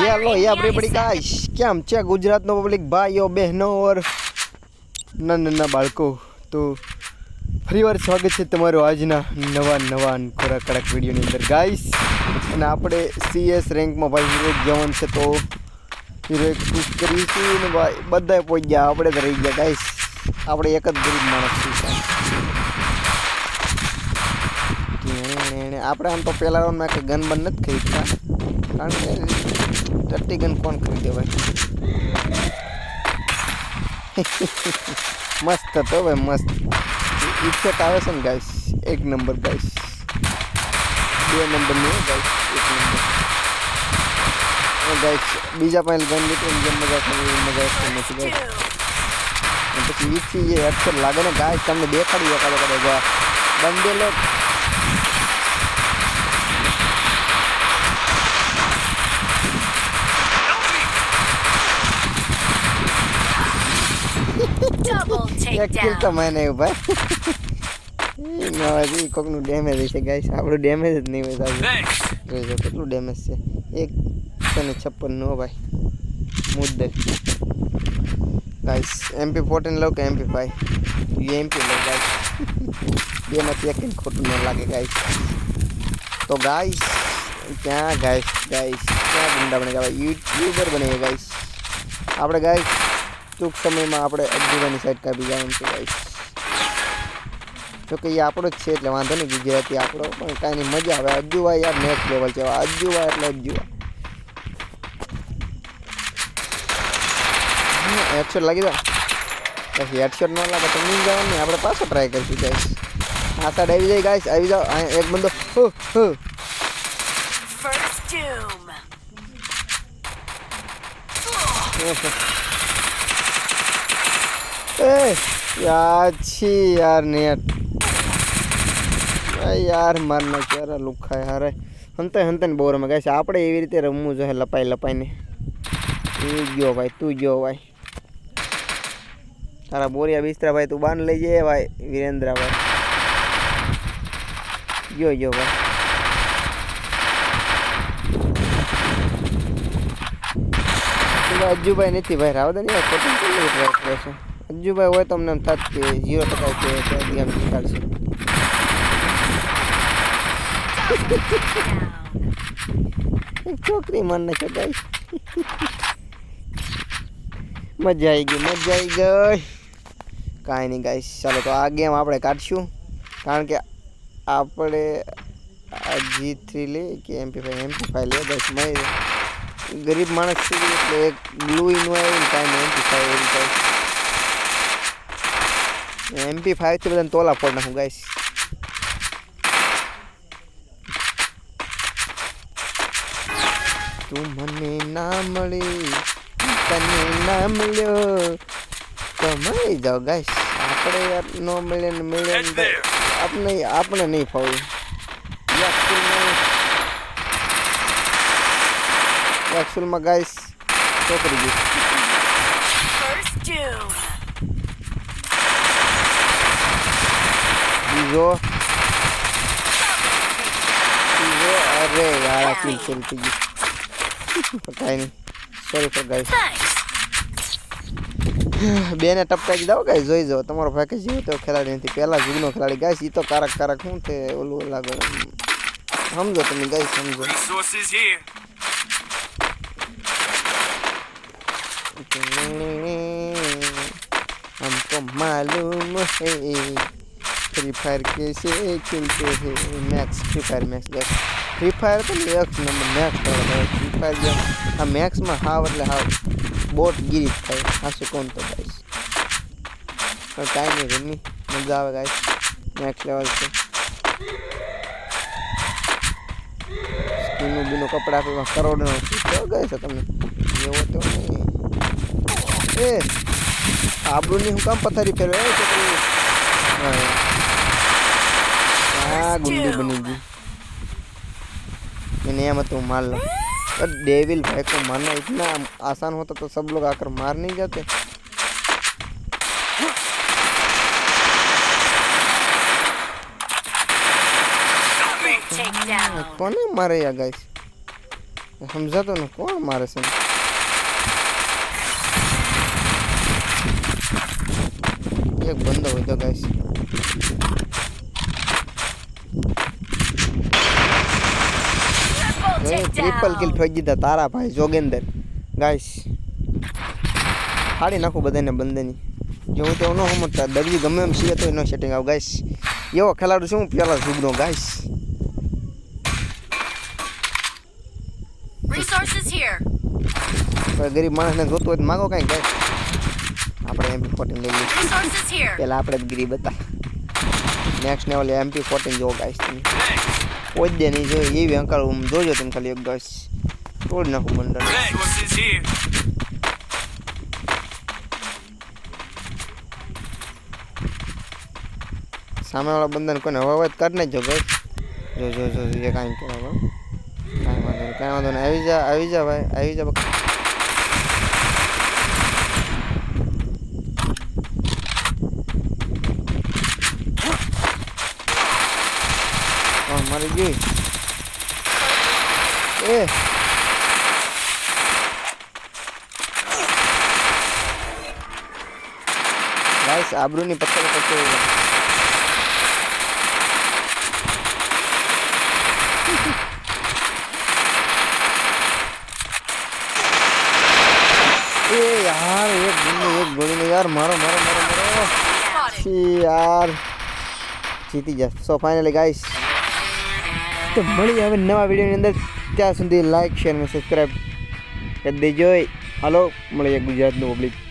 Hello everybody guys કેમ છે ગુજરાતનો પબ્લિક ભાઈઓ બહેનો ઓર નાના બાળકો તો ફરીવાર સ્વાગત છે તમારું આજના નવા કડક વિડીયોની અંદર ગાઈસ અને આપણે સીએસ રેન્કમાં ભાઈ હીરો જવાન છે તો હીરો ખુશ કરીશું ને ભાઈ બધાય પહોંચી ગયા આપણે તો રહી ગયા ગાઈસ આપણે એક જ ગરીબ માણસ છીએ આપણે આમ તો પહેલા રાઉન્ડમાં કે ગન બન નથી ખરીદતા કારણ કે ટટ્ટી ગન કોણ ખરીદે ભાઈ મસ્ત હતો ભાઈ મસ્ત ઇફેક્ટ આવે છે ને ગાઈસ એક નંબર ગાઈસ 2 નંબરની ગાઈસ એક નંબર ગાઈસ બીજા પાસે ગન લીધું જેમ મજા નથી ગાઈસ પછી ઈથી જે અક્ષર લાગે ને ગાઈસ તમને દેખાડી એકાદો કદાચ બંદેલો એક કિલ તો મને ભાઈ નવાજી કોકનું ડેમેજ છે ગાઈસ આપણું ડેમેજ જ નહીં હોય સાહેબ જોઈજો કેટલું ડેમેજ છે 156 નો ભાઈ મુદ્દે ગાઈસ MP14 લો કે MP5 UMP લો ગાઈસ બેમાંથી એક ખોટું ન લાગે ગાઈસ તો ગાઈસ ક્યાં ગાઈસ ક્યાં ગુંડા બને ગયા યુટ્યુબર બને ગાઈસ આપણે ગાઈસ ટૂંક સમયમાં આપણે અજ્જુભાઈની સાઈડ કાપી જવાનું છે ગાઈસ જોકે એ આપણો જ છે એટલે વાંધો નહીં ગુજરાતી આપણો પણ કાંઈ નહીં મજા આવે અજ્જુભાઈ યાર નેક્સ્ટ લેવલ છે અજ્જુભાઈ એટલે અજ્જુભાઈ હેડશોટ લાગી જાય પછી હેડશોટ ન લાગે તો નહીં જવાનું નહીં આપણે પાછો ટ્રાય કરીશું ગાઈસ આ સાઈડ આવી જાય ગાઈસ આવી જાઓ એક બંદો यार नेट यार मारना क्या લુખા યાર હંતે બોર માં ગાઈસ આપણે એવી રીતે રમવું જોઈએ લપાઈને તું ગયો ભાઈ તારા બોરિયા બિસ્તરા ભાઈ તું બાંધ લઈ જાય ભાઈ વીરેન્દ્ર ભાઈ ગયો ભાઈ અજ્જુભાઈ નથી ભાઈ રાવ દે ને ખોટું ટ્રાય કરશે અજ્જુભાઈ હોય તો અમને એમ થાત કે 0% કે ગેમ જીતાડશે છોકરી માનને છે ગાઈસ મજા આવી ગઈ કાંઈ નહીં ગાઈસ ચાલો તો આ ગેમ આપણે કાઢશું કારણ કે આપણે આ G3 લે કે MP5 લે ગાઈસ મેં ગરીબ માણસ છે એટલે એક બ્લુ ઇનો આવ્યું કાંઈ MP5 એવી ગાઈસ MP5 થી બધાને તોલા ફોડ નાખું ગાઈસ તું મને ના મળી તને ના મળ્યો તો મળી જાઓ ગાઈસ આપણે યાર નો મળે આપણે નહીં ફાવ્યું એક્ચ્યુઅલમાં ગાઈસ છોકરી ગઈ બીજો અરે યાર કિલ થઈ ગઈ કાંઈ નહીં સોરી ફોર ગાઈસ બેને ટપકાઈ દાવ ગાઈસ જોઈ જાઓ તમારો પેકેજ જેવો તો ખેલાડી નથી પહેલા જુગનો ખેલાડી ગાઈસ ઈ તો કારક શું છે ઓલું લાગે સમજો તમે ગાઈસ સમજો हमको मालूम है फ्री फायर कैसे खेलते हैं मैक्स फ्री फायर तो एक number max free fire game आ मैक्स में हाव એટલે હાવ બોટ ગીરી થાય હાસુ કોણ તો ગાઈસ પણ કાંઈ નહીં રમી મજા આવે ગાઈસ નેક્સ્ટ લેવલ છે સ્કીનું બીનું કપડા આપે કરોડનો શું ગાઈસ તમને એવો તો નહીં આબરૂની હું કામ પથારી ફેરવે છોકરી गुंडी बनेगी मैंने यहाँ मत मार लो और डेविल भाई को मारना इतना आसान होता तो सब लोग आकर मार नहीं जाते कौन मारे या गाइस સમજાતો ને કોણ મારે છે એક બંદો હોય તો ગાઈસ ટ્રિપલ કિલ ઠોકી દીધા તારા ભાઈ જોગેન્દર ગાઈસ ફાડી નાખું બધાને બંદેની જો હું તો ન સમજતા દરજી ગમે એમ છીએ તો એનો સેટિંગ આવ ગાઈસ એવો ખેલાડુ છું હું પેલા જુગનો ગાઈસ Resources here. કોઈ ગરીબ માણસને જોતું હોય તો માગો કાંઈ ગાઈસ આપણે MP14 લઈ લઈએ Resources here. પહેલાં આપણે જ ગરીબ હતા નેક્સ્ટ લેવલ MP14 જોવો ગાઈસ તમે કોઈ દે નહીં જોઈએ એવી અંકાળ જોજો તમે ખાલી એક ગાઈસ તોડી નાખું બંડલ Resources here. સામેવાળા બંદાને કોઈને અવાજ કાઢ નાખજો ગાઈસ જો જો જો એ કાંઈ કહેવાય કાંઈ વાંધો નહીં આવી જા ભાઈ આવી જા મારી ગઈ એ ગાઈસ આબરૂની પથ્થર પથ્થર એ યાર એક ગોળીને યાર મારો યાર જીતી જા સો ફાઇનલી ગાઈસ તો મળીએ હવે નવા વિડીયોની અંદર ત્યાં સુધી લાઈક શેર અને સબસ્ક્રાઈબ કરી દેજો હાલો મળીએ ગુજરાતનું પબ્લિક